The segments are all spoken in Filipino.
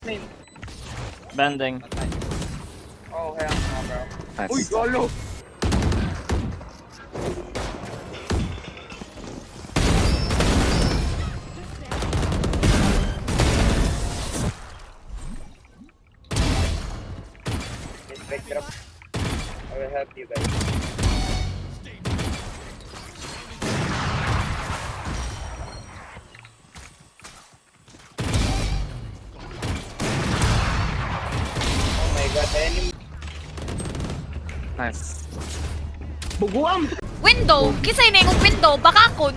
Main. Bending. Oh, kaya nga, bro. Nice. Uy, golo! Respect drop. I will help you guys. Oh my god, enemy. Nice. Buguam! Window! Kisay na yung window, baka kon.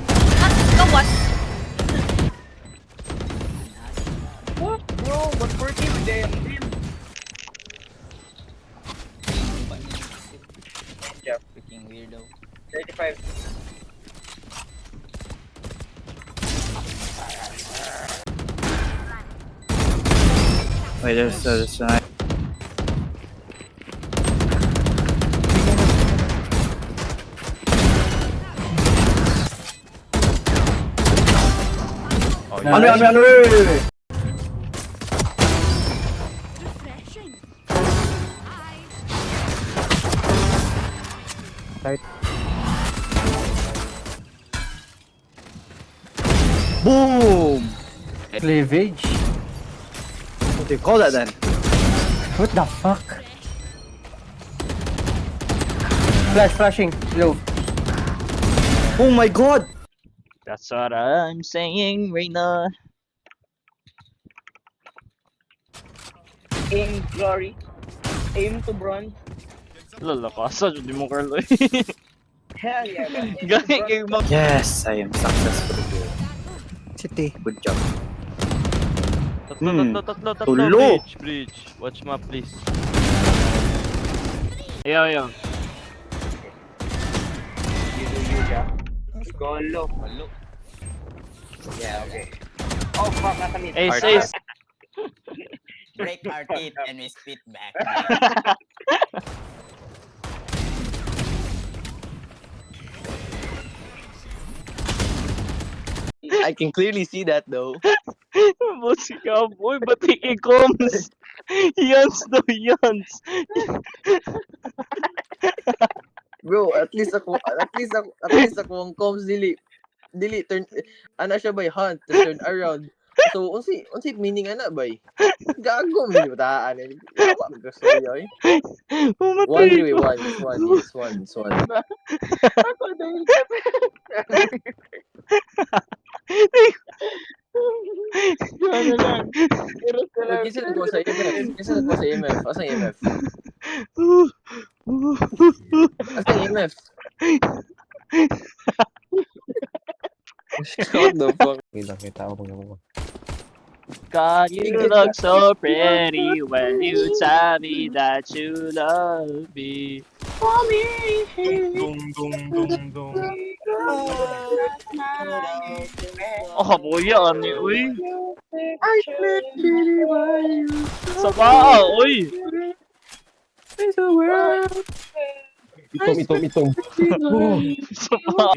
Gawas. What? Bro, but 14 them. Job. Freaking weirdo. 35. Wait, there's a Ano. Boom! Cleavage? What do you call that then? What the fuck? Flashing, low. Oh my god! That's what I'm saying right now. Aim glory. Aim to bronze. Lalakasa, di mo Carlo. Hell yeah, bro. Aim to Gaya bronze. kayo mag... Yes, I am successful here. City. Good job. Tatlo. Tulo. Bridge. Watch map, please. Ayaw. You, Jack. Golo. Yeah, okay. Oh, fuck, nasa mid. Ace. Break our teeth and we spit back. I can clearly see that though. Boss ka, boy. Ba't i-coms? Yans daw, yans. Bro, at least ako ang comms dili turn ana siya by hunt turn around. So unsi meaning ana bay. Gago mi bataan ni. Yawa ko so yoy. Pumatay ko. One. Ako dahil ka. Ano lang. Iros ka lang. Kinsa nagko sa EMF? Asang EMF? Asang EMF? What the fuck? Kita ako pag God, you look so pretty when you tell me that you love me. Oh, boy, yan eh, uy. Sa paa, uy. Itom. Sa paa.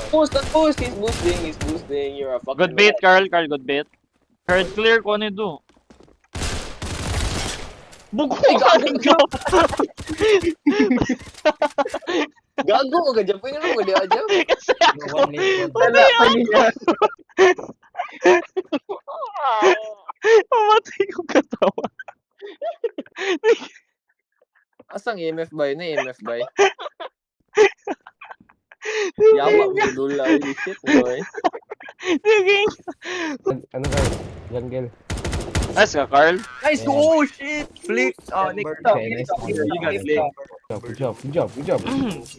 Post! He's boosting. You're a fucking Good bait, Carl, good bait. Card clear ko nito. Bukuhan ka! Gago mo ka dyan. Pwede mo di aja. Kasi ako, Wala pa niya. mamatay yung katawa. Asang EMF bay? Na EMF bay? Yawa mo dula. Holy shit, boy. Sige. Ano ka? Jungle. Nice ka, Carl. Nice! Oh, shit! Flick! Oh, Nick. Okay, nice. You got Flick. Good job.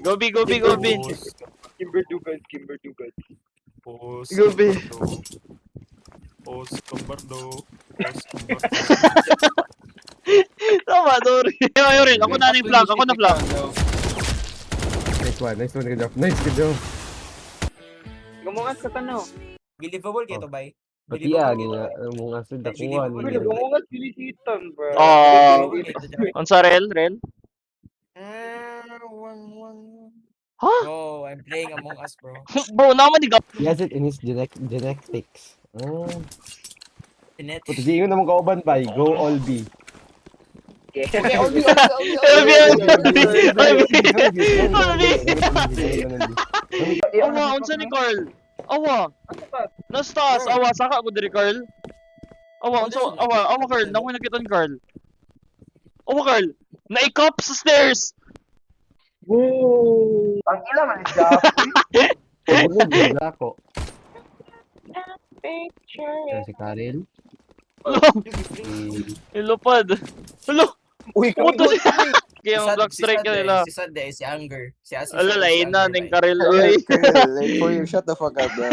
Go B. Kimber Dugan. Go B. Tama, Dori. Ayaw rin. Ako na flank. Nice one, good job. Gumungat sa tanaw. Believable kayo to, bay? Pati gina mo nga sa dakuan. Pero gumungat pinisitan, bro. On sa rel? Ha? Oh, I'm playing Among Us, bro. Bro, naman di ka. He has it in his genetics. Pinet. Puto, di naman kauban ba? Go all B. Okay, all B. Awa, unsa ni Carl? Awa. Nastas, awa saka ko diri Carl. Awa, unsa awa Carl, nakoy nakitan Carl. Awa Carl, naikop sa stairs. Ang ila man siya. Bulog na ako. Yan si Karel. Ilupad. Hello. Uy, Puto siya. Kaya ang black strike ka nila. Si Sad si Anger. Si Asis. Ala, lain na ning Karel. Hey, Oy. Colonel, like, for you, shut the fuck up, bro.